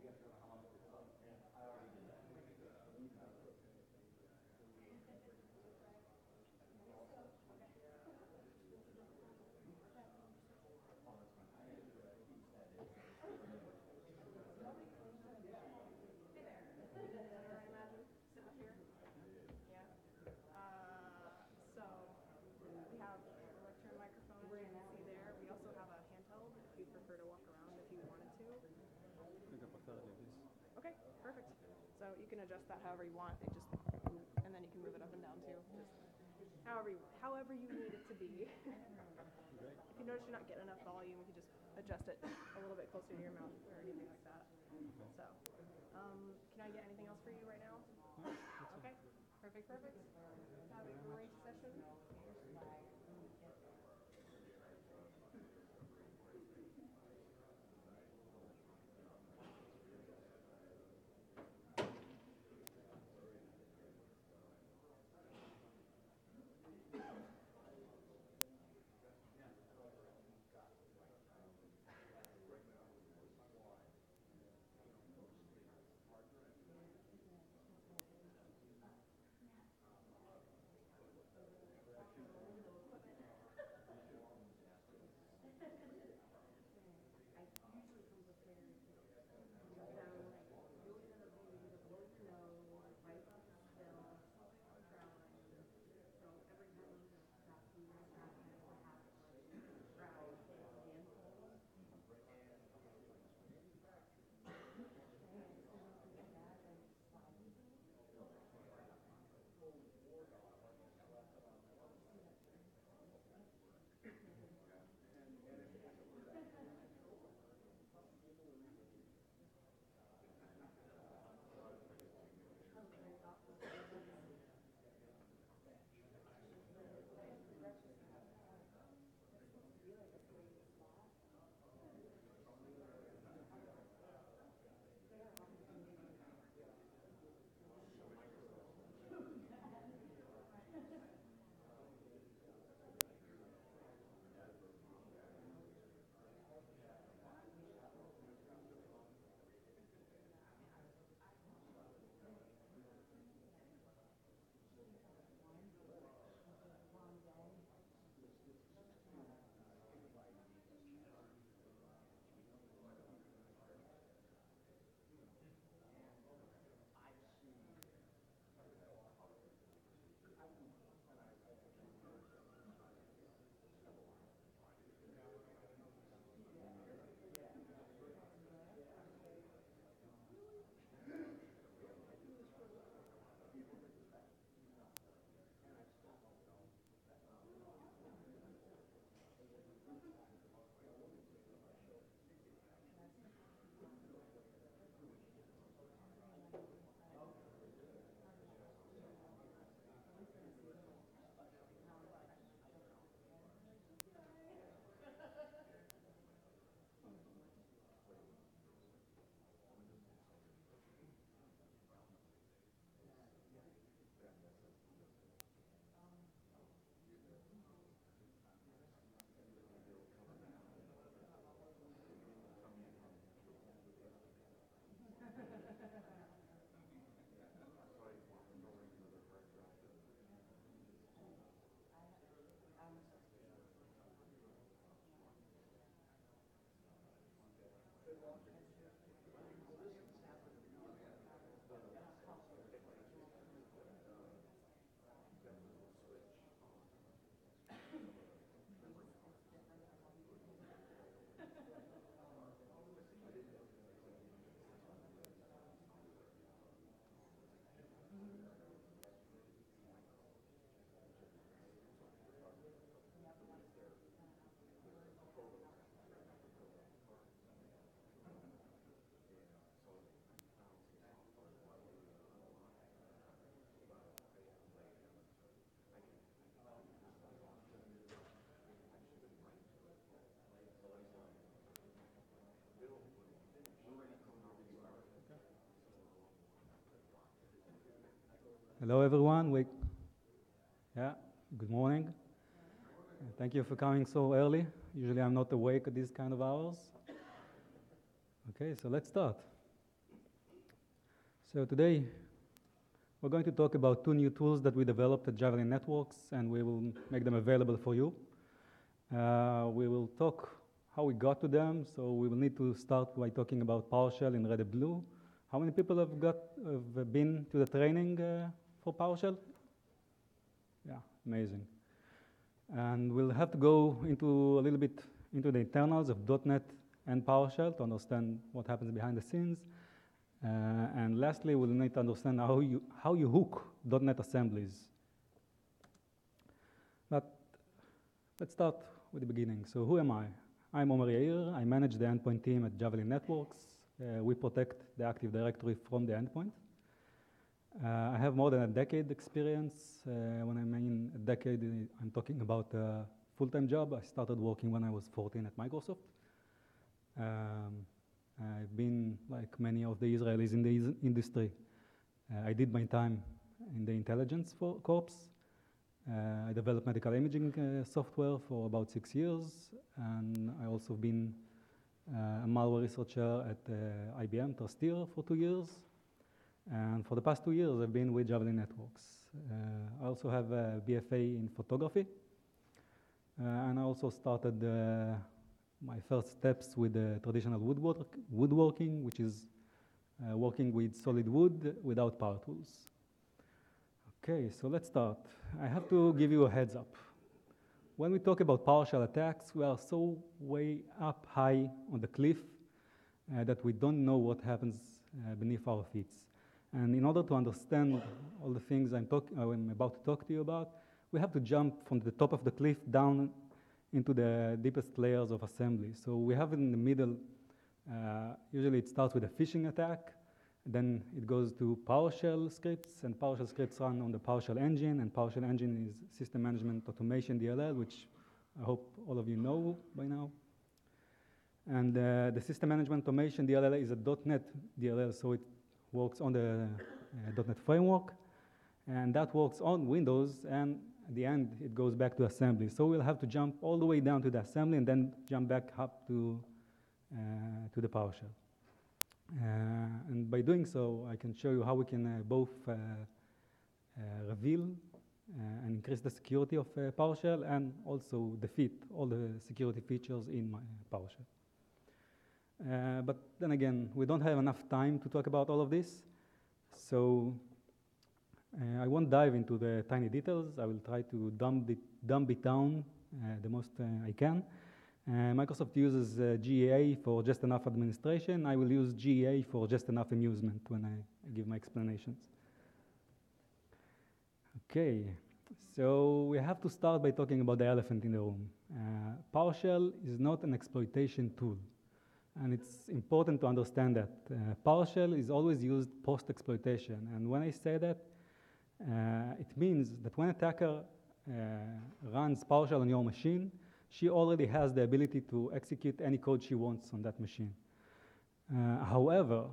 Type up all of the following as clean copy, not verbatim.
So we have a lectern microphone, as you can see there. We also have a handheld if you prefer to walk around if you wanted to. Okay, perfect. So you can adjust that however you want. And then you can move it up and down too. Just however you need it to be. If you notice you're not getting enough volume, you can just adjust it a little bit closer to your mouth or anything like that. So, can I get anything else for you right now? Okay, perfect. Have a great session. Hello, everyone. Yeah, good morning. Thank you for coming so early. Usually I'm not awake at these kind of hours. Okay, so let's start. So today, we're going to talk about two new tools that we developed at Javelin Networks, and we will make them available for you. We will talk how we got to them, so we will need to start by talking about PowerShell in Red and Blue. How many people have been to the training for PowerShell? Yeah, amazing. And we'll have to go into a little bit into the internals of .NET and PowerShell to understand what happens behind the scenes. And lastly, we'll need to understand how you hook .NET assemblies. But let's start with the beginning. So who am I? I'm Omer Yair. I manage the endpoint team at Javelin Networks. We protect the Active Directory from the endpoint. I have more than a decade experience. When I mean a decade, I'm talking about a full-time job. I started working when I was 14 at Microsoft. I've been, like many of the Israelis in the industry, I did my time in the intelligence corps. I developed medical imaging software for about 6 years, and I also been a malware researcher at IBM Trustir for 2 years. And for the past 2 years, I've been with Javelin Networks. I also have a BFA in photography. And I also started my first steps with traditional woodworking, which is working with solid wood without power tools. Okay, so let's start. I have to give you a heads up. When we talk about PowerShell attacks, we are so way up high on the cliff that we don't know what happens beneath our feet. And in order to understand all the things I'm about to talk to you about, we have to jump from the top of the cliff down into the deepest layers of assembly. So we have in the middle, usually it starts with a phishing attack, then it goes to PowerShell scripts, and PowerShell scripts run on the PowerShell engine, and PowerShell engine is System Management Automation DLL, which I hope all of you know by now. And the System Management Automation DLL is a .NET DLL, so it works on the .NET framework, and that works on Windows, and at the end, it goes back to assembly. So we'll have to jump all the way down to the assembly and then jump back up to the PowerShell. And by doing so, I can show you how we can both reveal and increase the security of PowerShell and also defeat all the security features in PowerShell. But then again, we don't have enough time to talk about all of this. So I won't dive into the tiny details. I will try to dumb it down the most I can. Microsoft uses GEA for just enough administration. I will use GEA for just enough amusement when I give my explanations. Okay, so we have to start by talking about the elephant in the room. PowerShell is not an exploitation tool. And it's important to understand that. PowerShell is always used post-exploitation. And when I say that, it means that when an attacker runs PowerShell on your machine, she already has the ability to execute any code she wants on that machine. However,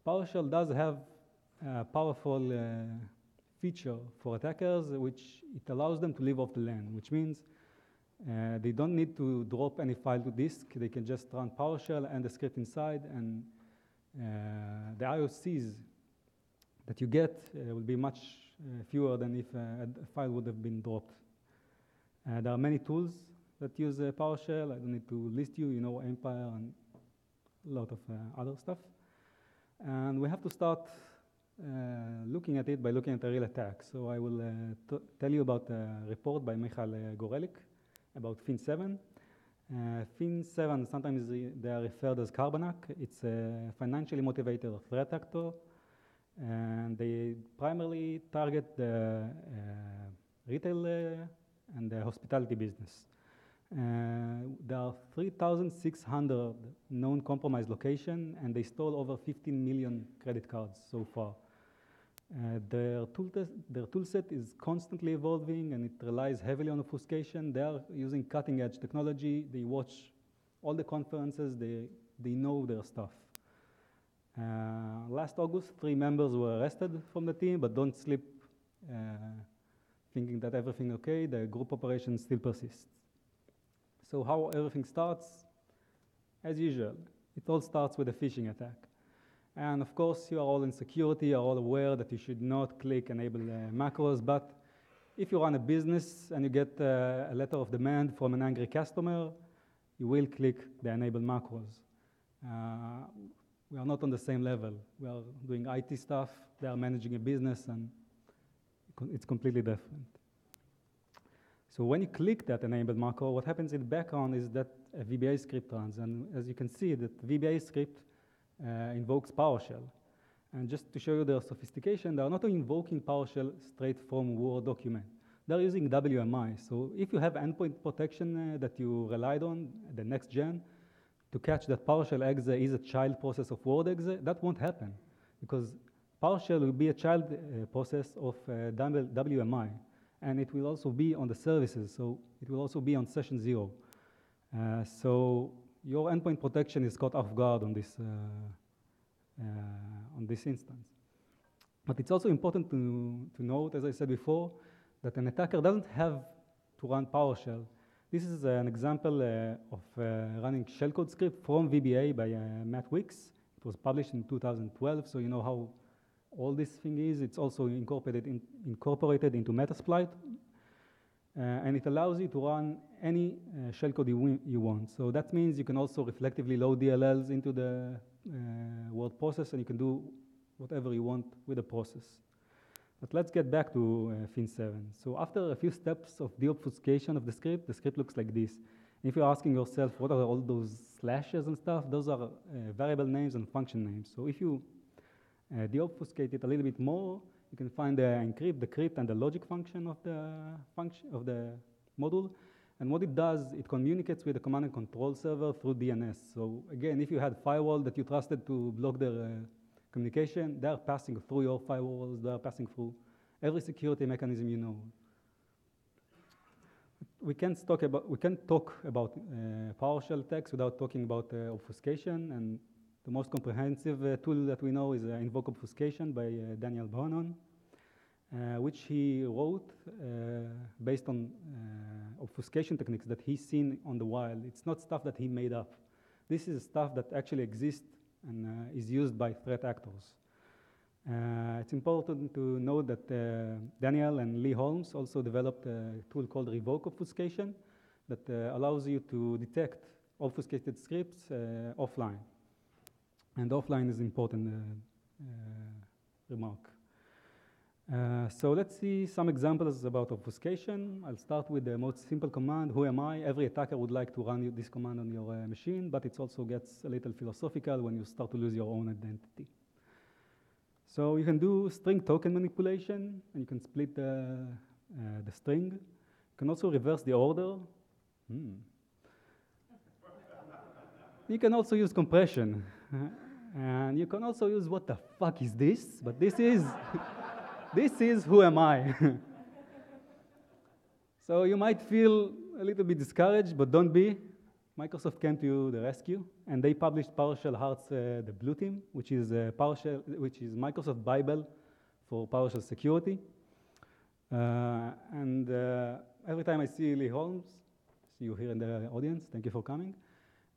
PowerShell does have a powerful feature for attackers, which it allows them to live off the land, which means they don't need to drop any file to disk. They can just run PowerShell and the script inside, and the IOCs that you get will be much fewer than if a file would have been dropped. There are many tools that use PowerShell. I don't need to list you know, Empire and a lot of other stuff. And we have to start looking at it by looking at a real attack. So I will tell you about a report by Michael Gorelik about FIN7. FIN7, sometimes they are referred as Carbanak. It's a financially motivated threat actor, and they primarily target the retail and the hospitality business. There are 3,600 known compromised locations, and they stole over 15 million credit cards so far. Their toolset is constantly evolving, and it relies heavily on obfuscation. They are using cutting-edge technology. They watch all the conferences. They know their stuff. Last August, 3 members were arrested from the team, but don't sleep thinking that everything okay. The group operation still persists. So how everything starts? As usual, it all starts with a phishing attack. And of course, you are all in security, you are all aware that you should not click enable macros, but if you run a business and you get a letter of demand from an angry customer, you will click the enable macros. We are not on the same level. We are doing IT stuff, they are managing a business, and it's completely different. So when you click that enable macro, what happens in the background is that a VBA script runs, and as you can see, that VBA script invokes PowerShell. And just to show you their sophistication, they are not invoking PowerShell straight from Word document. They're using WMI. So if you have endpoint protection that you relied on, the next gen, to catch that PowerShell exe is a child process of Word exe, that won't happen, because PowerShell will be a child process of WMI, and it will also be on the services, so it will also be on session 0. So your endpoint protection is caught off guard on this instance. But it's also important to note, as I said before, that an attacker doesn't have to run PowerShell. This is an example of running shellcode script from VBA by Matt Wicks. It was published in 2012, so you know how all this thing is. It's also incorporated into Metasploit, and it allows you to run any shellcode you want. So that means you can also reflectively load DLLs into the word process, and you can do whatever you want with the process. But let's get back to Fin7. So after a few steps of deobfuscation of the script looks like this. If you're asking yourself, what are all those slashes and stuff? Those are variable names and function names. So if you deobfuscate it a little bit more, you can find the encrypt, decrypt, and the logic function of the module. And what it does, it communicates with the command and control server through DNS. So again, if you had firewall that you trusted to block their communication, they are passing through your firewalls, they are passing through every security mechanism you know. We can't talk about PowerShell attacks without talking about obfuscation, and the most comprehensive tool that we know is Invoke Obfuscation by Daniel Bohannon, which he wrote based on obfuscation techniques that he's seen on the wild. It's not stuff that he made up. This is stuff that actually exists and is used by threat actors. It's important to note that Daniel and Lee Holmes also developed a tool called Revoke Obfuscation that allows you to detect obfuscated scripts offline. And offline is an important remark. So let's see some examples about obfuscation. I'll start with the most simple command, who am I? Every attacker would like to run this command on your machine, but it also gets a little philosophical when you start to lose your own identity. So you can do string token manipulation, and you can split the string. You can also reverse the order. You can also use compression. And you can also use what the fuck is this? But this is, this is who am I? So you might feel a little bit discouraged, but don't be. Microsoft came to the rescue, and they published PowerShell Hearts, the Blue Team, which is Microsoft Bible for PowerShell security. Every time I see Lee Holmes, see you here in the audience, thank you for coming,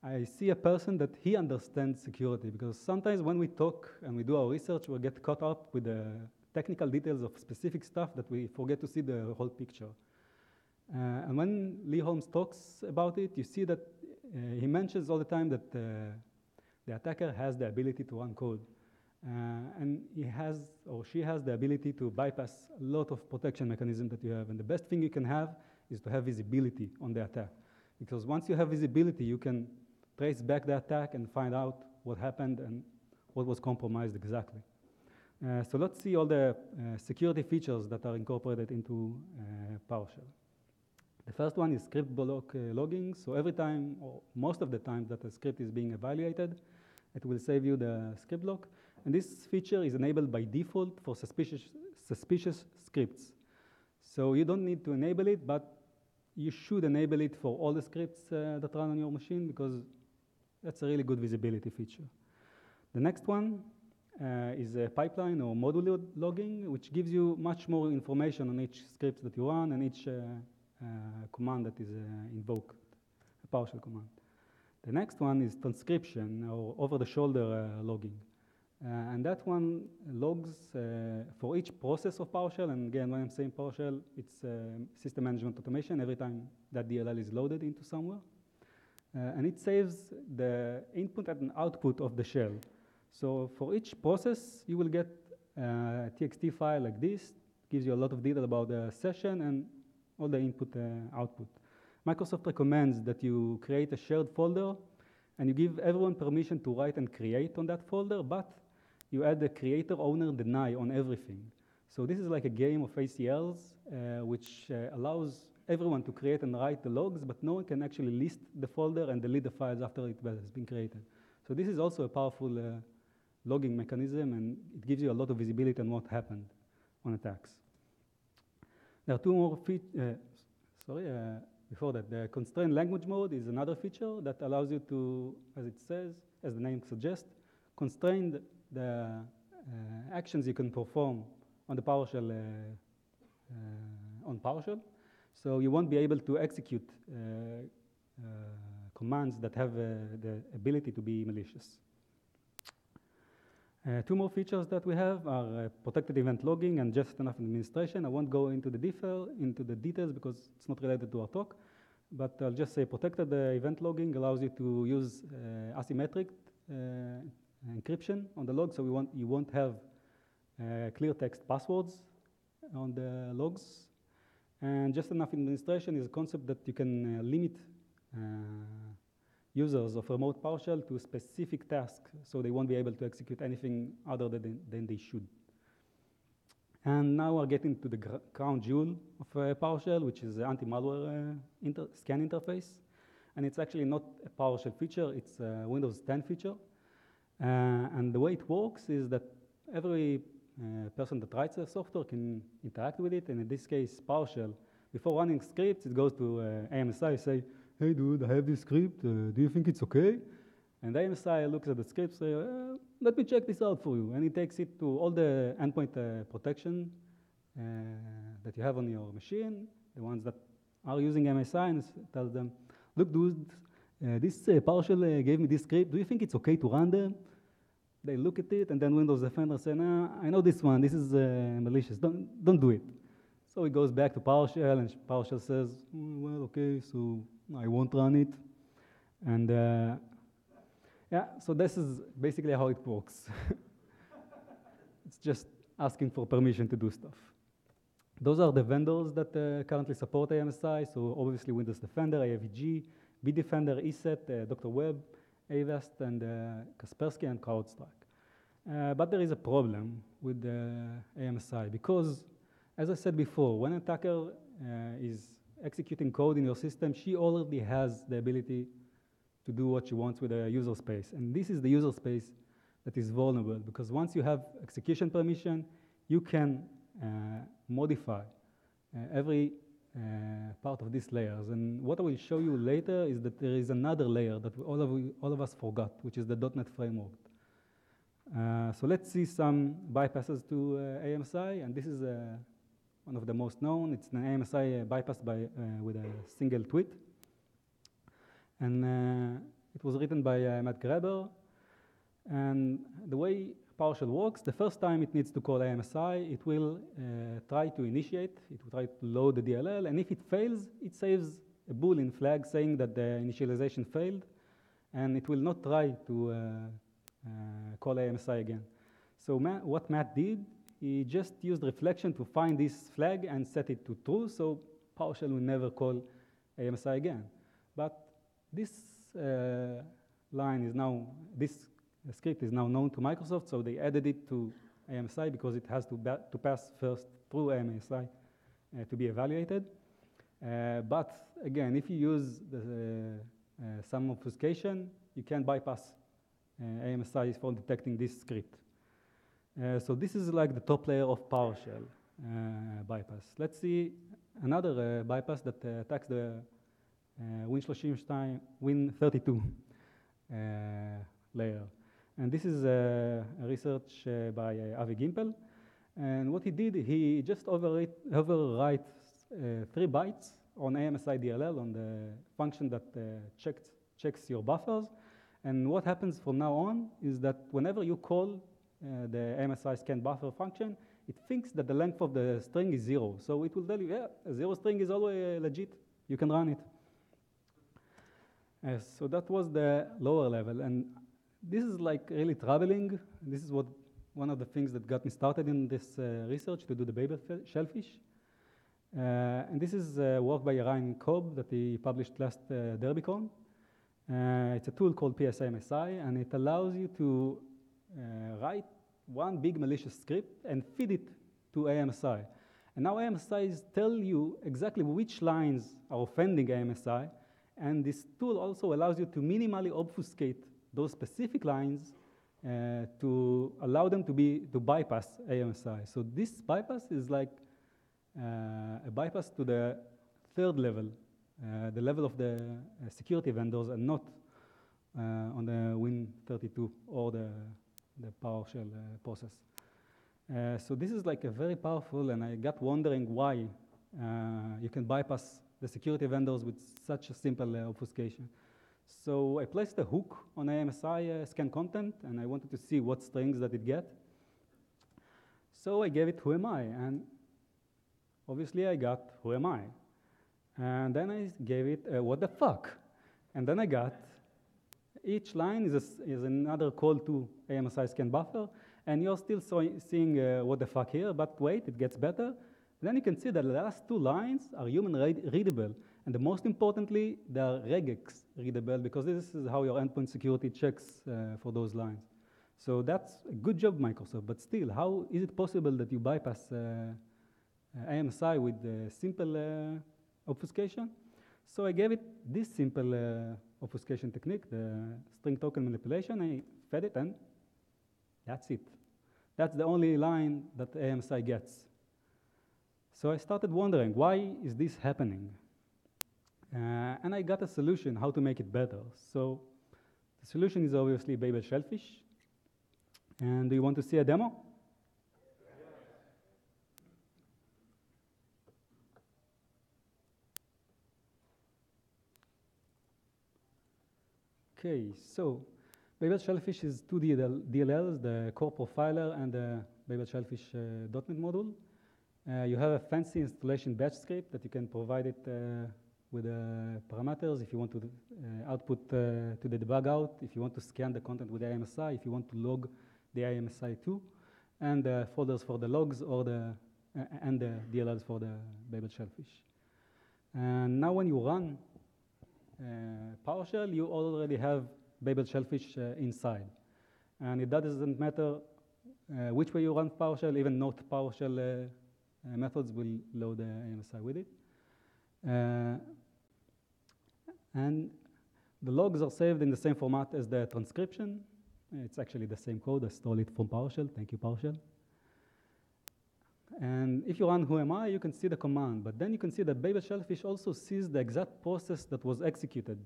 I see a person that he understands security, because sometimes when we talk and we do our research, we get caught up with the technical details of specific stuff that we forget to see the whole picture. And when Lee Holmes talks about it, you see that he mentions all the time that the attacker has the ability to run code. And he has, or she has, the ability to bypass a lot of protection mechanisms that you have. And the best thing you can have is to have visibility on the attack. Because once you have visibility, you can trace back the attack and find out what happened and what was compromised exactly. So let's see all the security features that are incorporated into PowerShell. The first one is script block logging. So every time, or most of the time that a script is being evaluated, it will save you the script block. And this feature is enabled by default for suspicious scripts. So you don't need to enable it, but you should enable it for all the scripts that run on your machine, because that's a really good visibility feature. The next one is a pipeline or module logging, which gives you much more information on each script that you run and each command that is invoked, a PowerShell command. The next one is transcription or over-the-shoulder logging. And that one logs for each process of PowerShell. And again, when I'm saying PowerShell, it's system management automation every time that DLL is loaded into somewhere. And it saves the input and output of the shell. So for each process, you will get a TXT file like this. Gives you a lot of detail about the session and all the input output. Microsoft recommends that you create a shared folder and you give everyone permission to write and create on that folder, but you add the creator owner deny on everything. So this is like a game of ACLs, which allows everyone to create and write the logs, but no one can actually list the folder and delete the files after it has been created. So this is also a powerful logging mechanism, and it gives you a lot of visibility on what happened on attacks. There are two more features. Before that, the constrained language mode is another feature that allows you to, as it says, as the name suggests, constrain the actions you can perform on the PowerShell on PowerShell. So you won't be able to execute commands that have the ability to be malicious. Two more features that we have are protected event logging and just enough administration. I won't go into the details because it's not related to our talk, but I'll just say protected event logging allows you to use asymmetric encryption on the log, so you won't have clear text passwords on the logs. And just enough administration is a concept that you can limit users of remote PowerShell to a specific task, so they won't be able to execute anything other than they should. And now we're getting to the crown jewel of PowerShell, which is the anti-malware scan interface. And it's actually not a PowerShell feature, it's a Windows 10 feature. And the way it works is that every person that writes the software can interact with it, and in this case, PowerShell. Before running scripts, it goes to AMSI, say, hey dude, I have this script, do you think it's okay? And AMSI looks at the script, say, let me check this out for you. And it takes it to all the endpoint protection that you have on your machine, the ones that are using MSI, and tells them, look dude, this PowerShell gave me this script, do you think it's okay to run them? They look at it, and then Windows Defender say, nah, I know this one, this is malicious, don't do it. So it goes back to PowerShell, and PowerShell says, well, okay, so I won't run it. And yeah, so this is basically how it works. It's just asking for permission to do stuff. Those are the vendors that currently support AMSI, so obviously Windows Defender, AVG, Bitdefender, ESET, Dr. Web, Avast, and Kaspersky, and CrowdStrike. But there is a problem with AMSI because, as I said before, when an attacker is executing code in your system, she already has the ability to do what she wants with the user space. And this is the user space that is vulnerable, because once you have execution permission, you can modify every part of these layers. And what I will show you later is that there is another layer that all of us forgot, which is the .NET framework. So let's see some bypasses to AMSI, and this is one of the most known. It's an AMSI bypass with a single tweet. And it was written by Matt Graeber. And the way PowerShell works, the first time it needs to call AMSI, it will try to initiate, it will try to load the DLL, and if it fails, it saves a Boolean flag saying that the initialization failed, and it will not try to call AMSI again. So what Matt did, he just used reflection to find this flag and set it to true, so PowerShell will never call AMSI again. But this line is now, this script is now known to Microsoft, so they added it to AMSI because it has to pass first through AMSI to be evaluated. But again, if you use some obfuscation, you can bypass AMSI for detecting this script. So this is like the top layer of PowerShell bypass. Let's see another bypass that attacks the Win32 layer. And this is a research by Avi Gimpel. And what he did, he just overwrites 3 bytes on AMSI DLL, on the function that checks your buffers. And what happens from now on is that whenever you call the AMSI scan buffer function, it thinks that the length of the string is 0. So it will tell you, yeah, a 0 string is always legit. You can run it. So that was the lower level. And this is like really troubling. This is one of the things that got me started in this research to do the Babel shellfish. And this is work by Ryan Cobb that he published last DerbyCon. It's a tool called PSAMSI, and it allows you to write one big malicious script and feed it to AMSI. And now AMSIs tell you exactly which lines are offending AMSI, and this tool also allows you to minimally obfuscate those specific lines to allow them to bypass AMSI. So this bypass is like a bypass to the third level, the level of the security vendors, and not on the Win32 or the PowerShell process. So this is like a very powerful, and I got wondering why you can bypass the security vendors with such a simple obfuscation. So I placed a hook on AMSI scan content, and I wanted to see what strings that it get. So I gave it who am I, and obviously I got who am I. And then I gave it what the fuck, and then I got each line is another call to AMSI scan buffer, and you're still seeing what the fuck here, but wait, it gets better. Then you can see that the last two lines are human readable, and the most importantly, they are regex readable, because this is how your endpoint security checks for those lines. So that's a good job, Microsoft, but still, how is it possible that you bypass AMSI with simple obfuscation? So I gave it this simple obfuscation technique, the string token manipulation. I fed it, and that's it. That's the only line that AMSI gets. So I started wondering, why is this happening? And I got a solution how to make it better. So the solution is obviously Babel shellfish. And do you want to see a demo? Okay, so Babel shellfish is two DLLs, the core profiler and the Babel shellfish .NET module. You have a fancy installation batch script that you can provide it with parameters if you want to output to the debug out, if you want to scan the content with the AMSI, if you want to log the AMSI too, and the folders for the logs or and the DLLs for the Babel shellfish. And now when you run PowerShell, you already have Babel shellfish inside. And it doesn't matter which way you run PowerShell, even not PowerShell methods will load the AMSI with it. And the logs are saved in the same format as the transcription. It's actually the same code. I stole it from PowerShell. Thank you, PowerShell. And if you run who am I, you can see the command. But then you can see that Babel shellfish also sees the exact process that was executed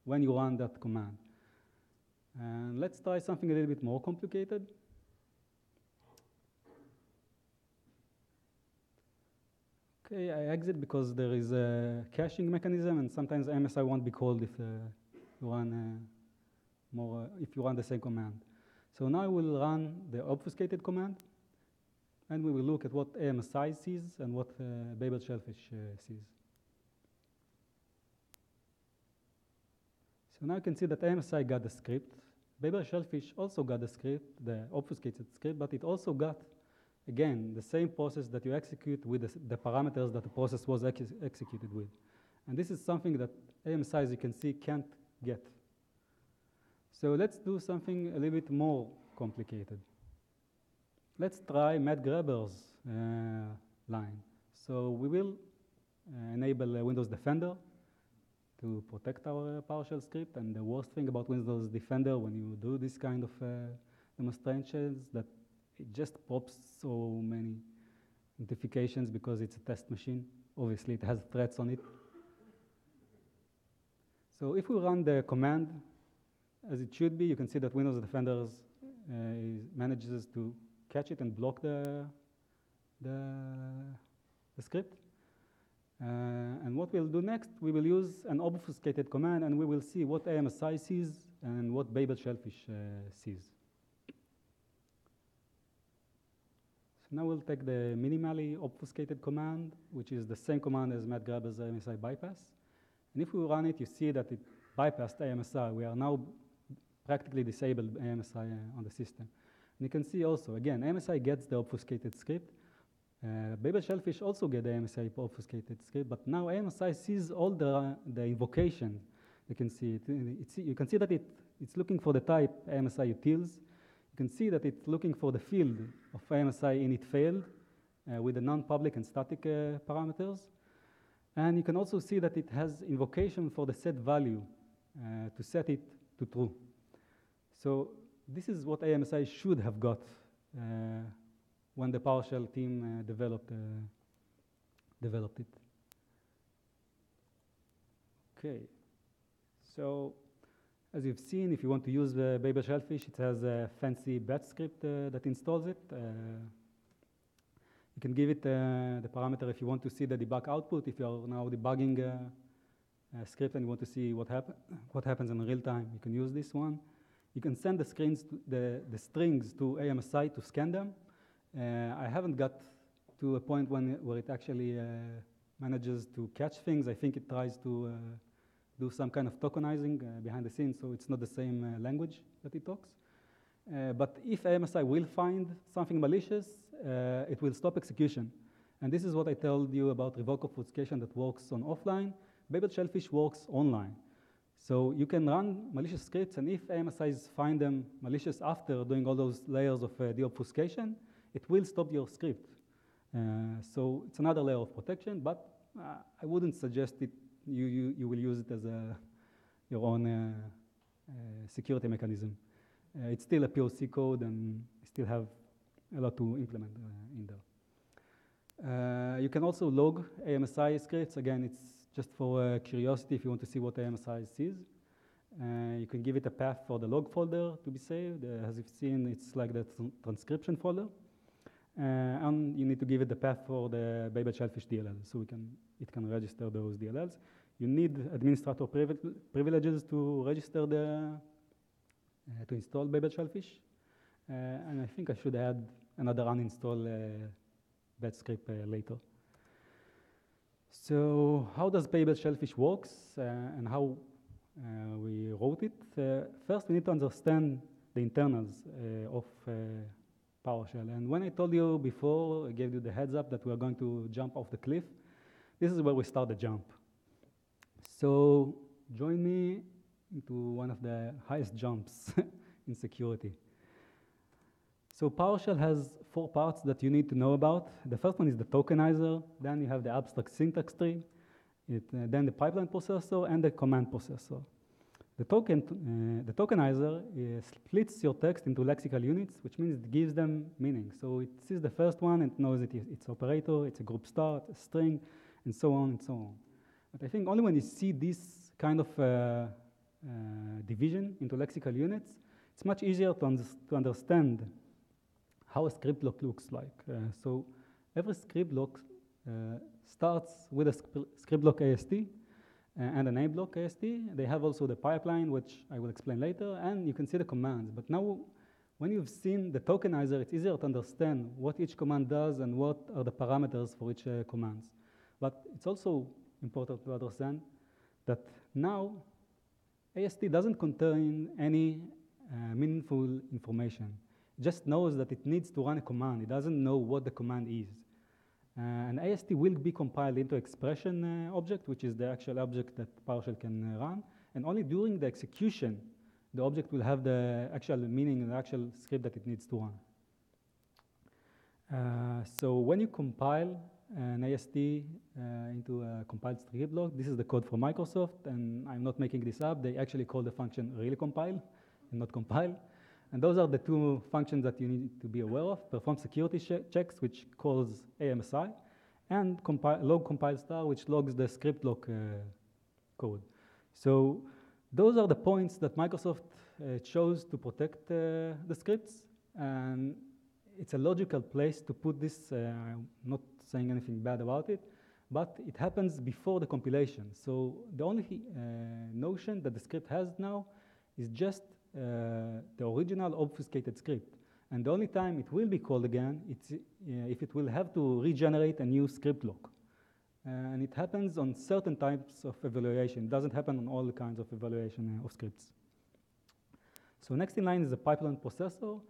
when you run that command. And let's try something a little bit more complicated. Okay, I exit because there is a caching mechanism, and sometimes AMSI won't be called if you run if you run the same command. So now we'll run the obfuscated command, and we will look at what AMSI sees and what Babel shellfish sees. So now you can see that AMSI got the script. Babel shellfish also got the script, the obfuscated script, but it also got, again, the same process that you execute with the parameters that the process was executed with. And this is something that AMSI, as you can see, can't get. So let's do something a little bit more complicated. Let's try Matt Graeber's line. So we will enable Windows Defender to protect our PowerShell script. And the worst thing about Windows Defender when you do this kind of demonstrations that it just pops so many notifications because it's a test machine. Obviously, it has threats on it. So if we run the command as it should be, you can see that Windows Defender manages to catch it and block the script. And what we'll do next, we will use an obfuscated command, and we will see what AMSI sees and what Babel shellfish sees. now we'll take the minimally obfuscated command, which is the same command as Matt Graber's AMSI bypass. And if we run it, you see that it bypassed AMSI. We are now practically disabled AMSI on the system. And you can see also, again, AMSI gets the obfuscated script. Babel Shellfish also get the AMSI obfuscated script, but now AMSI sees all the invocation. You can see it. You can see that it's looking for the type AMSI utils. You can see that it's looking for the field of AMSI init failed with the non-public and static parameters. And you can also see that it has invocation for the set value to set it to true. So this is what AMSI should have got when the PowerShell team developed it. Okay, so as you've seen, if you want to use the Babel Shellfish, it has a fancy batch script that installs it. You can give it the parameter if you want to see the debug output. If you're now debugging a script and you want to see what happens in real time, you can use this one. You can send the strings to AMSI to scan them. I haven't got to a point where it actually manages to catch things. I think it tries to do some kind of tokenizing behind the scenes, so it's not the same language that it talks. But if AMSI will find something malicious, it will stop execution. And this is what I told you about revoke obfuscation that works on offline. Babel Shellfish works online. So you can run malicious scripts, and if AMSIs find them malicious after doing all those layers of deobfuscation, it will stop your script. So it's another layer of protection, but I wouldn't suggest it. You will use it as your own security mechanism. It's still a POC code, and you still have a lot to implement in there. You can also log AMSI scripts. Again, it's just for curiosity if you want to see what AMSI sees. You can give it a path for the log folder to be saved. As you've seen, it's like the transcription folder. And you need to give it the path for the Babel Shellfish DLL, so it can register those DLLs. You need administrator privileges to register to install Babel Shellfish. And I think I should add another uninstall batch script later. So how does Babel Shellfish works and how we wrote it? First, we need to understand the internals of PowerShell. And when I told you before, I gave you the heads up that we are going to jump off the cliff, this is where we start the jump. So join me into one of the highest jumps in security. So PowerShell has 4 parts that you need to know about. The first one is the tokenizer, then you have the abstract syntax tree, then the pipeline processor, and the command processor. The tokenizer splits your text into lexical units, which means it gives them meaning. So it sees the first one and knows that it's operator, it's a group start, a string, and so on and so on. But I think only when you see this kind of division into lexical units, it's much easier to understand how a script block looks like. So every script block starts with a script block AST and a name block AST. They have also the pipeline, which I will explain later, and you can see the commands. But now, when you've seen the tokenizer, it's easier to understand what each command does and what are the parameters for each commands. But it's also important to understand that now AST doesn't contain any meaningful information. It just knows that it needs to run a command. It doesn't know what the command is. And AST will be compiled into expression object, which is the actual object that PowerShell can run. And only during the execution, the object will have the actual meaning and the actual script that it needs to run. So when you compile an AST into a compiled script block, this is the code from Microsoft, and I'm not making this up. They actually call the function really compile and not compile. And those are the 2 functions that you need to be aware of: perform security checks, which calls AMSI, and log compile star, which logs the script block code. So those are the points that Microsoft chose to protect the scripts. And it's a logical place to put this. I'm not saying anything bad about it, but it happens before the compilation. So the only notion that the script has now is just the original obfuscated script. And the only time it will be called again, it's if it will have to regenerate a new script lock. And it happens on certain types of evaluation. It doesn't happen on all the kinds of evaluation of scripts. So next in line is a pipeline processor.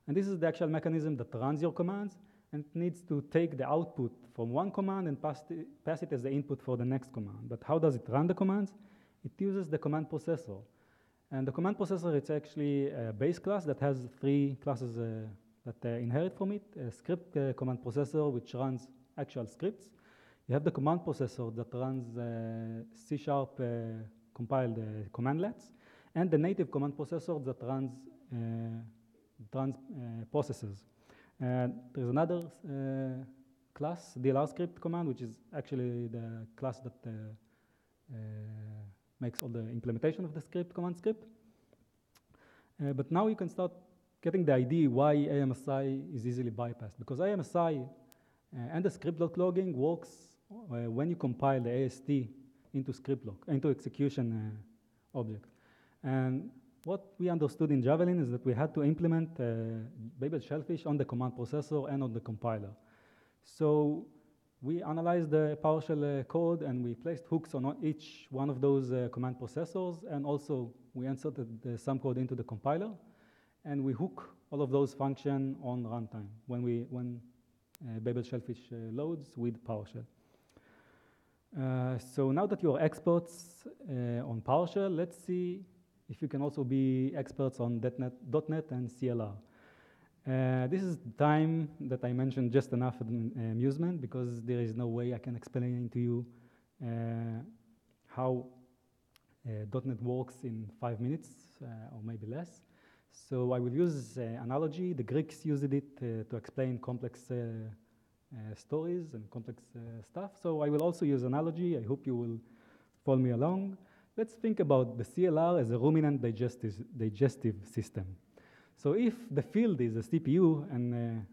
And this is the actual mechanism that runs your commands. And it needs to take the output from one command and pass it as the input for the next command. But how does it run the commands? It uses the command processor. And the command processor, it's actually a base class that has 3 classes that inherit from it. A script command processor, which runs actual scripts. You have the command processor that runs C# compiled commandlets, and the native command processor that runs processes. There's another class, DLR script command, which is actually the class that makes all the implementation of the script, command script. But now you can start getting the idea why AMSI is easily bypassed. Because AMSI and the script lock logging works when you compile the AST into script lock, into execution object. And what we understood in Javelin is that we had to implement Babel Shellfish on the command processor and on the compiler. So we analyzed the PowerShell code and we placed hooks on each one of those command processors, and also we inserted some code into the compiler, and we hook all of those functions on runtime when Babel Shellfish loads with PowerShell. So now that you are experts on PowerShell, let's see if you can also be experts on .NET and CLR. This is the time that I mentioned just enough amusement, because there is no way I can explain to you how .NET works in 5 minutes or maybe less. So I will use analogy. The Greeks used it to explain complex stories and complex stuff. So I will also use analogy. I hope you will follow me along. Let's think about the CLR as a ruminant digestive system. So if the field is the CPU and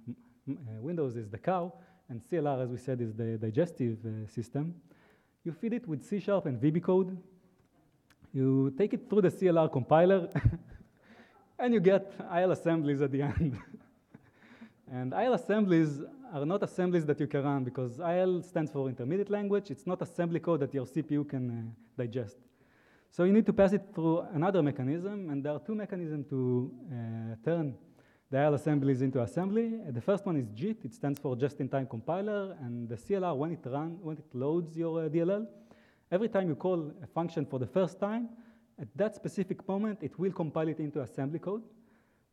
Windows is the cow, and CLR, as we said, is the digestive system, you feed it with C# and VB code. You take it through the CLR compiler, and you get IL assemblies at the end. And IL assemblies are not assemblies that you can run, because IL stands for intermediate language. It's not assembly code that your CPU can digest. So you need to pass it through another mechanism, and there are 2 mechanisms to turn the IL assemblies into assembly. The first one is JIT. It stands for just-in-time compiler, and the CLR, when it loads your DLL, every time you call a function for the first time, at that specific moment, it will compile it into assembly code.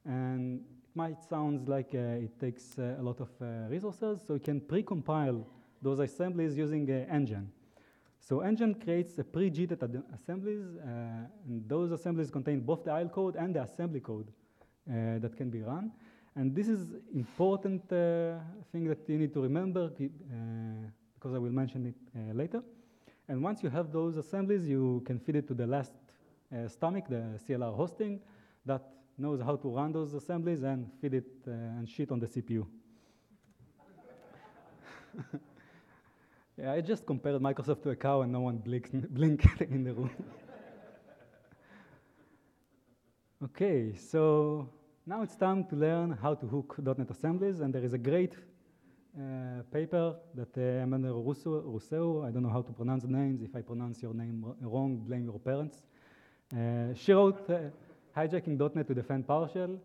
And it might sound like it takes a lot of resources, so you can pre-compile those assemblies using Engine. So Engine creates a pre-JITed assemblies, and those assemblies contain both the IL code and the assembly code that can be run. And this is important thing that you need to remember, because I will mention it later. And once you have those assemblies, you can feed it to the last stomach, the CLR hosting, that knows how to run those assemblies and feed it and shit on the CPU. Yeah, I just compared Microsoft to a cow and no one blinked in the room. Okay, so now it's time to learn how to hook .NET assemblies, and there is a great paper that Emmanuel Rousseau, I don't know how to pronounce the names. If I pronounce your name wrong, blame your parents. She wrote Hijacking .NET to Defend PowerShell,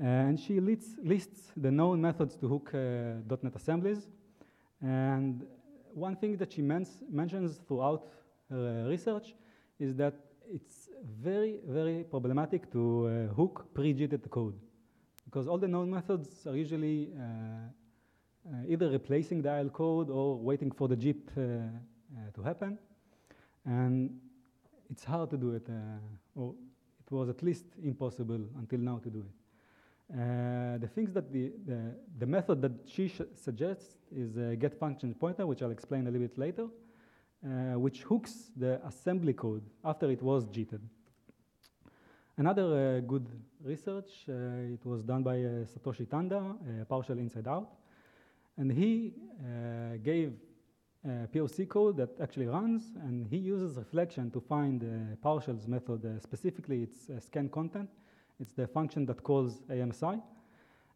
and she lists the known methods to hook .NET assemblies. And one thing that she mentions throughout her research is that it's very, very problematic to hook pre-JITed code, because all the known methods are usually either replacing the IL code or waiting for the JIT to happen. And it's hard to do it, or it was at least impossible until now to do it. The things that the method that she suggests is a get function pointer, which I'll explain a little bit later, which hooks the assembly code after it was JITed. Another good research, it was done by Satoshi Tanda, PowerShell Inside Out, and he gave POC code that actually runs, and he uses reflection to find PowerShell's method. Specifically, it's scan content. It's the function that calls AMSI.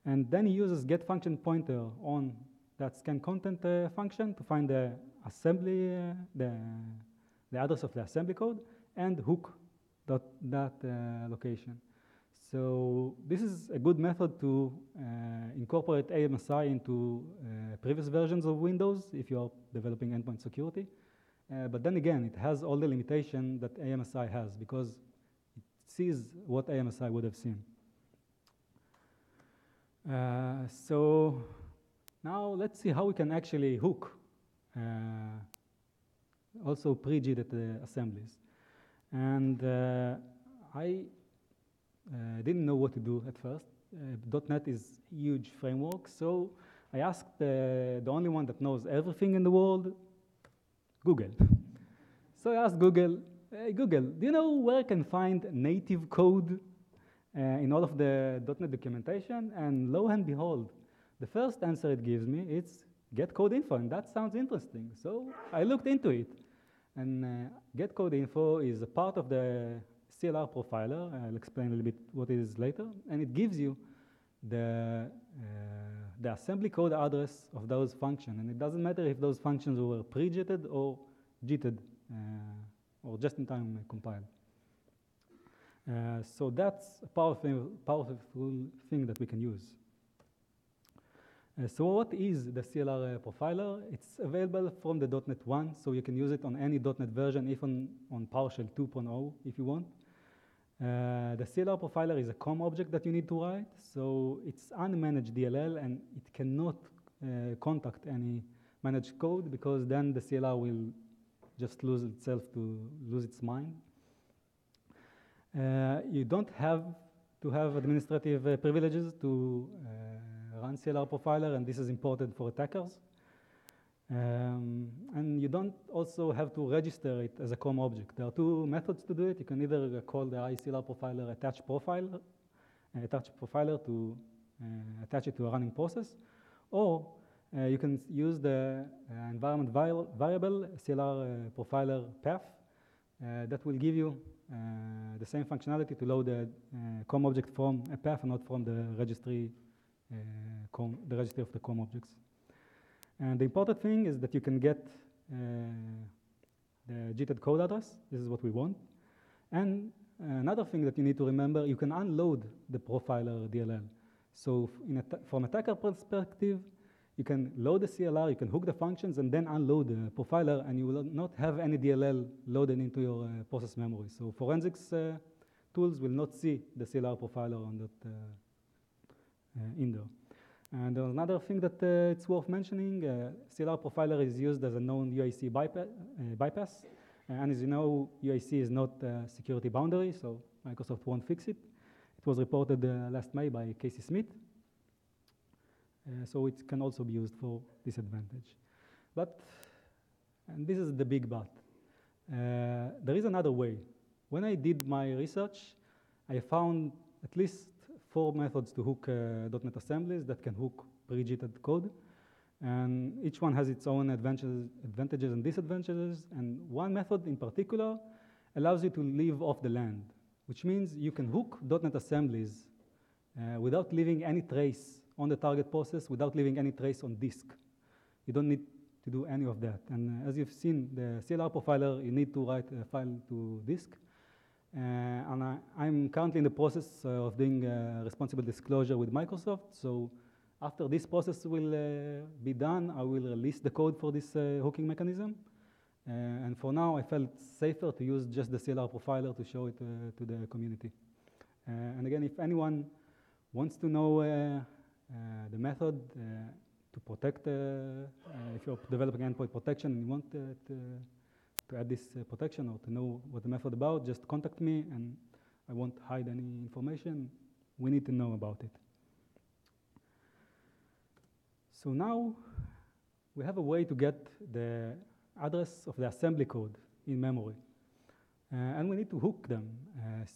And then he uses get function pointer on that scan content function to find the assembly, the address of the assembly code, and hook that location. So this is a good method to incorporate AMSI into previous versions of Windows if you are developing endpoint security. But then again, it has all the limitation that AMSI has because it sees what AMSI would have seen. So now let's see how we can actually hook also pre-JITed assemblies. And I didn't know what to do at first. .NET is a huge framework, so I asked the only one that knows everything in the world, Google. So I asked Google, hey Google, do you know where I can find native code in all of the .NET documentation? And lo and behold, the first answer it gives me is get code info, and that sounds interesting. So I looked into it. And get code info is a part of the CLR profiler. I'll explain a little bit what it is later. And it gives you the assembly code address of those functions. And it doesn't matter if those functions were pre-JITed or JITed or just-in-time compiled. So that's a powerful thing that we can use. So what is the CLR profiler? It's available from the .NET 1, so you can use it on any .NET version, even on PowerShell 2.0 if you want. The CLR profiler is a COM object that you need to write, so it's unmanaged DLL, and it cannot contact any managed code because then the CLR will just lose its mind. You don't have to have administrative privileges to run CLR profiler, and this is important for attackers. And you don't also have to register it as a COM object. There are two methods to do it. You can either call the iCLR profiler attach profiler to attach it to a running process, or you can use the environment variable CLR profiler path that will give you the same functionality to load the COM object from a path and not from the registry of the COM objects. And the important thing is that you can get the JITed code address. This is what we want. And another thing that you need to remember, you can unload the profiler DLL. So from attacker perspective, you can load the CLR, you can hook the functions, and then unload the profiler, and you will not have any DLL loaded into your process memory. So forensics tools will not see the CLR profiler on that in there. And another thing that it's worth mentioning, CLR profiler is used as a known UIC bypass. And as you know, UIC is not a security boundary, so Microsoft won't fix it. It was reported last May by Casey Smith. So it can also be used for disadvantage. But, and this is the big but, there is another way. When I did my research, I found at least 4 methods to hook .NET assemblies that can hook pre-JITed code. And each one has its own advantages and disadvantages. And one method in particular allows you to live off the land, which means you can hook .NET assemblies without leaving any trace on the target process, without leaving any trace on disk. You don't need to do any of that. And as you've seen, the CLR profiler, you need to write a file to disk. And I'm currently in the process of doing responsible disclosure with Microsoft. So after this process will be done, I will release the code for this hooking mechanism. And for now, I felt safer to use just the CLR profiler to show it to the community. And again, if anyone wants to know the method to protect, if you're developing endpoint protection and you want to add this protection or to know what the method about, just contact me, and I won't hide any information. We need to know about it. So now we have a way to get the address of the assembly code in memory. And we need to hook them.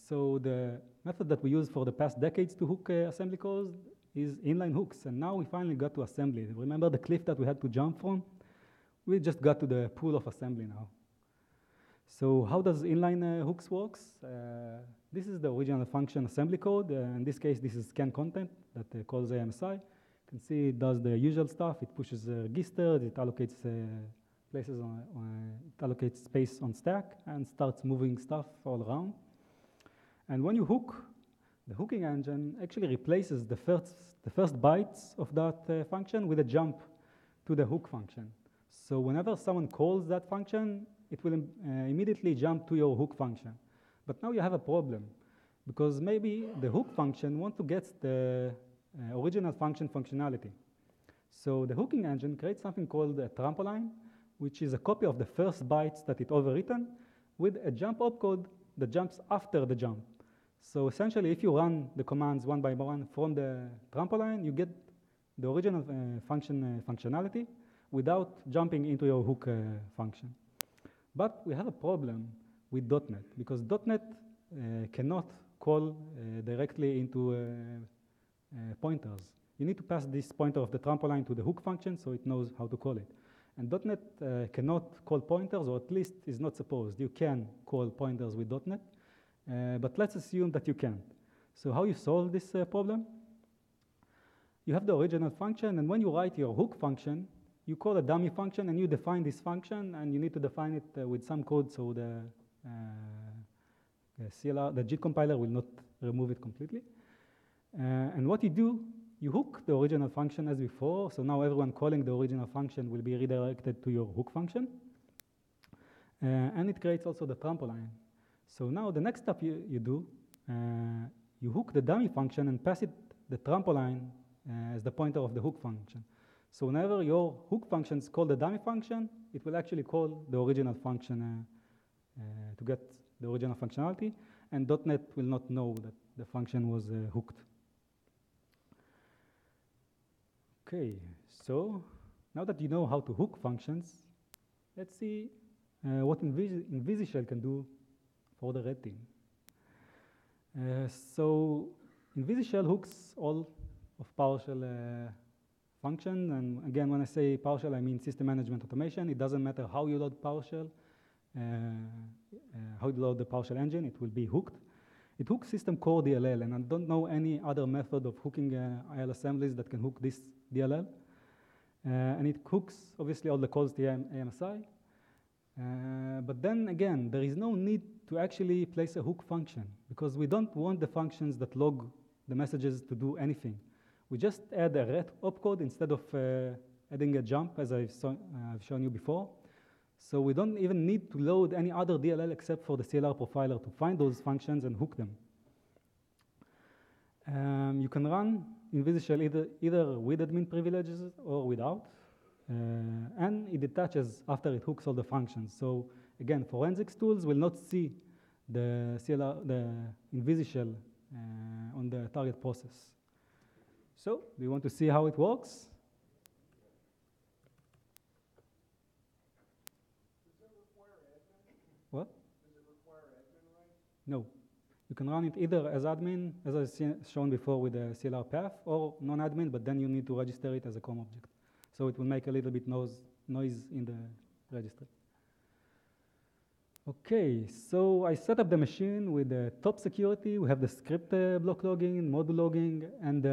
So the method that we use for the past decades to hook assembly codes is inline hooks. And now we finally got to assembly. Remember the cliff that we had to jump from? We just got to the pool of assembly now. So how does inline hooks works? This is the original function assembly code. In this case, this is scan content that calls AMSI. You can see it does the usual stuff. It pushes registers, it allocates it allocates space on stack and starts moving stuff all around. And when you hook, the hooking engine actually replaces the first bytes of that function with a jump to the hook function. So whenever someone calls that function, it will immediately jump to your hook function. But now you have a problem, because maybe the hook function wants to get the original function functionality. So the hooking engine creates something called a trampoline, which is a copy of the first bytes that it overwritten with a jump opcode that jumps after the jump. So essentially, if you run the commands one by one from the trampoline, you get the original functionality without jumping into your hook function. But we have a problem with .NET, because .NET cannot call directly into pointers. You need to pass this pointer of the trampoline to the hook function so it knows how to call it. And .NET cannot call pointers, or at least is not supposed. You can call pointers with .NET, but let's assume that you can't. So how you solve this problem? You have the original function, and when you write your hook function, you call a dummy function, and you define this function, and you need to define it with some code so the CLR, the JIT compiler will not remove it completely. And what you do, you hook the original function as before, so now everyone calling the original function will be redirected to your hook function. And it creates also the trampoline. So now the next step you do, you hook the dummy function and pass it the trampoline as the pointer of the hook function. So whenever your hook functions call the dummy function, it will actually call the original function to get the original functionality, and .NET will not know that the function was hooked. Okay, so now that you know how to hook functions, let's see what InvisiShell can do for the red team. So InvisiShell hooks all of PowerShell function, and again, when I say PowerShell, I mean system management automation. It doesn't matter how you load PowerShell, how you load the PowerShell engine, it will be hooked. It hooks system core DLL, and I don't know any other method of hooking IL assemblies that can hook this DLL. And it hooks, obviously, all the calls to AMSI. But then again, there is no need to actually place a hook function, because we don't want the functions that log the messages to do anything. We just add a ret opcode instead of adding a jump, as I've shown you before. So we don't even need to load any other DLL except for the CLR profiler to find those functions and hook them. You can run InvisiShell either with admin privileges or without. And it detaches after it hooks all the functions. So again, forensics tools will not see the InvisiShell on the target process. So do you want to see how it works? What? Does it require admin rights? No. You can run it either as admin, as I've shown before with the CLR path, or non-admin, but then you need to register it as a COM object. So it will make a little bit noise in the registry. Okay, so I set up the machine with the top security. We have the script block logging, module logging, and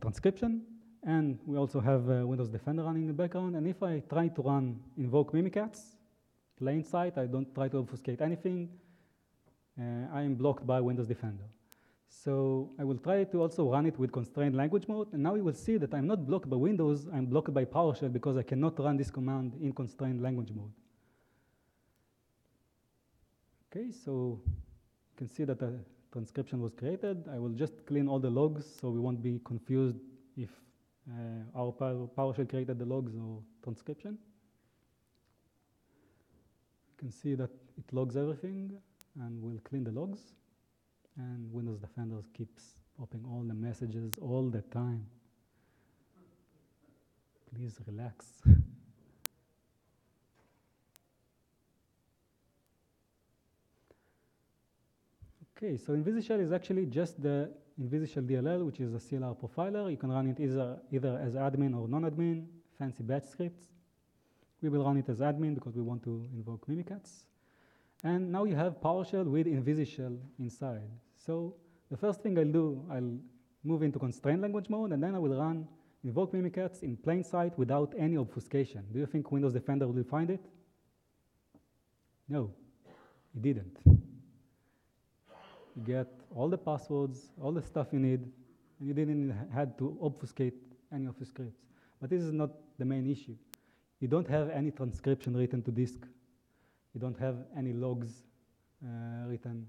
transcription. And we also have Windows Defender running in the background. And if I try to run invoke Mimikatz, plain sight, I don't try to obfuscate anything, I am blocked by Windows Defender. So I will try to also run it with constrained language mode. And now you will see that I'm not blocked by Windows, I'm blocked by PowerShell because I cannot run this command in constrained language mode. Okay, so you can see that the transcription was created. I will just clean all the logs so we won't be confused if our PowerShell created the logs or transcription. You can see that it logs everything, and we'll clean the logs. And Windows Defender keeps popping all the messages all the time. Please relax. Okay, so InvisiShell is actually just the InvisiShell DLL, which is a CLR profiler. You can run it either as admin or non-admin, fancy batch scripts. We will run it as admin because we want to invoke Mimikatz. And now you have PowerShell with InvisiShell inside. So the first thing I'll do, I'll move into constrained language mode, and then I will run invoke Mimikatz in plain sight without any obfuscation. Do you think Windows Defender will find it? No, it didn't. You get all the passwords, all the stuff you need, and you didn't had to obfuscate any of the scripts. But this is not the main issue. You don't have any transcription written to disk. You don't have any logs written.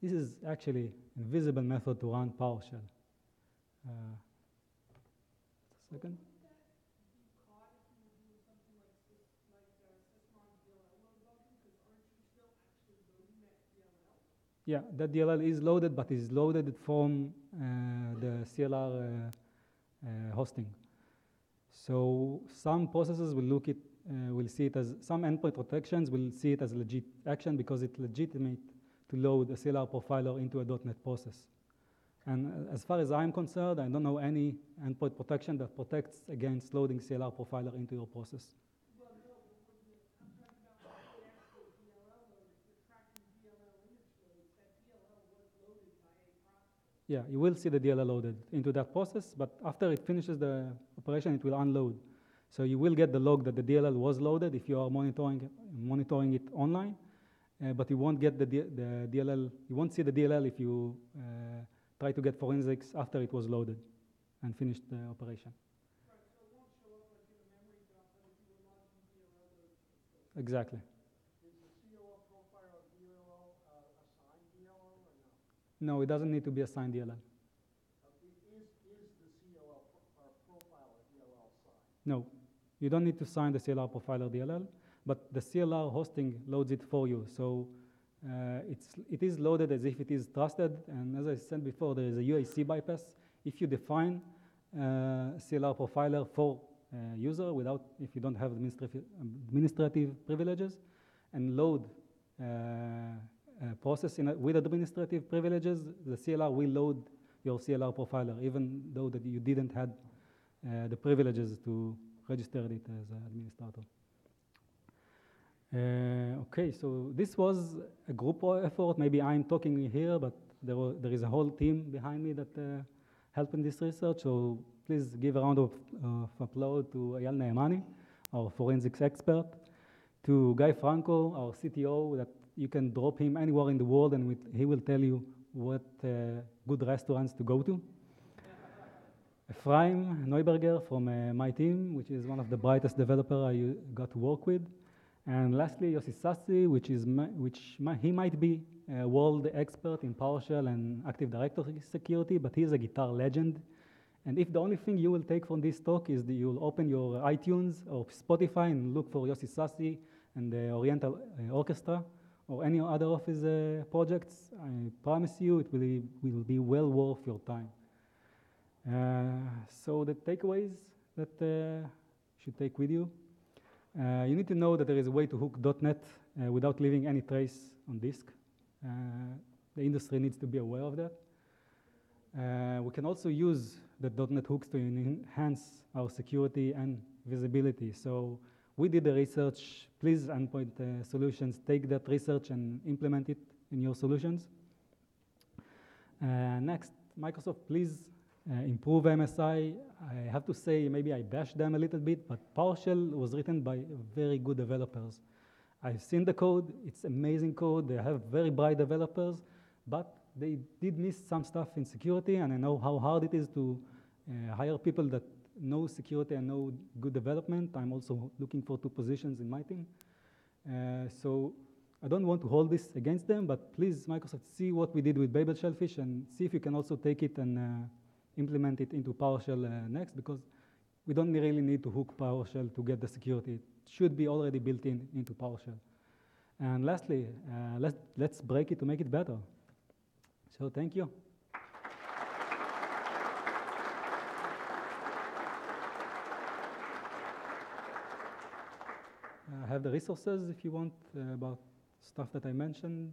This is actually an invisible method to run PowerShell. Second. Yeah, that DLL is loaded, but is loaded from the CLR hosting. So some processes will see it as, some endpoint protections will see it as legit action because it's legitimate to load a CLR profiler into a .NET process. And as far as I'm concerned, I don't know any endpoint protection that protects against loading CLR profiler into your process. Well, no, but I'm talking about the actual DLL load. If you're tracking DLL image loads, that DLL was loaded by a process. Yeah, you will see the DLL loaded into that process, but after it finishes the operation, it will unload. So you will get the log that the DLL was loaded if you are monitoring it online, but you won't get the DLL. You won't see the DLL if you try to get forensics after it was loaded and finished the operation. Right, so it won't show up like in a memory dump, but if you were logging DLL loads. Exactly. Is the COL profile of DLL assigned DLL or no? No, it doesn't need to be assigned DLL. Is the COL profile of DLL assigned? No, you don't need to sign the CLR profiler DLL, but the CLR hosting loads it for you. So it is loaded as if it is trusted, and as I said before, there is a UAC bypass. If you define CLR profiler for user if you don't have administrative privileges, and load process with administrative privileges, the CLR will load your CLR profiler, even though that you didn't have the privileges to register it as an administrator. Okay, so this was a group effort. Maybe I'm talking here, but there is a whole team behind me that helped in this research. So please give a round of applause to Eyal Naimani, our forensics expert, to Guy Franco, our CTO, that you can drop him anywhere in the world and he will tell you what good restaurants to go to. Ephraim Neuberger from my team, which is one of the brightest developers I got to work with. And lastly, Yossi Sassi, he might be a world expert in PowerShell and Active Directory security, but he's a guitar legend. And if the only thing you will take from this talk is that you'll open your iTunes or Spotify and look for Yossi Sassi and the Oriental Orchestra or any other of his projects, I promise you it will be well worth your time. So the takeaways that you should take with you. You need to know that there is a way to hook .NET without leaving any trace on disk. The industry needs to be aware of that. We can also use the .NET hooks to enhance our security and visibility. So we did the research. Please, Endpoint Solutions, take that research and implement it in your solutions. Next, Microsoft, please improve MSI. I have to say, maybe I bashed them a little bit, but PowerShell was written by very good developers. I've seen the code, it's amazing code, they have very bright developers, but they did miss some stuff in security, and I know how hard it is to hire people that know security and know good development. I'm also looking for 2 positions in my team. So I don't want to hold this against them, but please, Microsoft, see what we did with Babel Shellfish and see if you can also take it and implement it into PowerShell next, because we don't really need to hook PowerShell to get the security. It should be already built into PowerShell. And lastly, let's break it to make it better. So thank you. I have the resources if you want about stuff that I mentioned.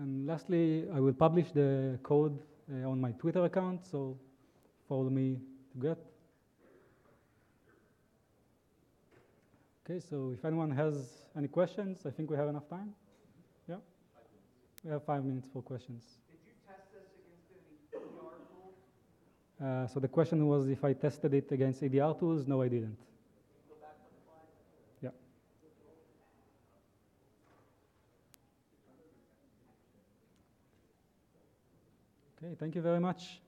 And lastly, I will publish the code on my Twitter account, so follow me to get. Okay, so if anyone has any questions, I think we have enough time. Yeah? We have 5 minutes for questions. Did you test this against any EDR tools? So the question was if I tested it against EDR tools. No, I didn't. Go back one slide. Yeah. Okay, thank you very much.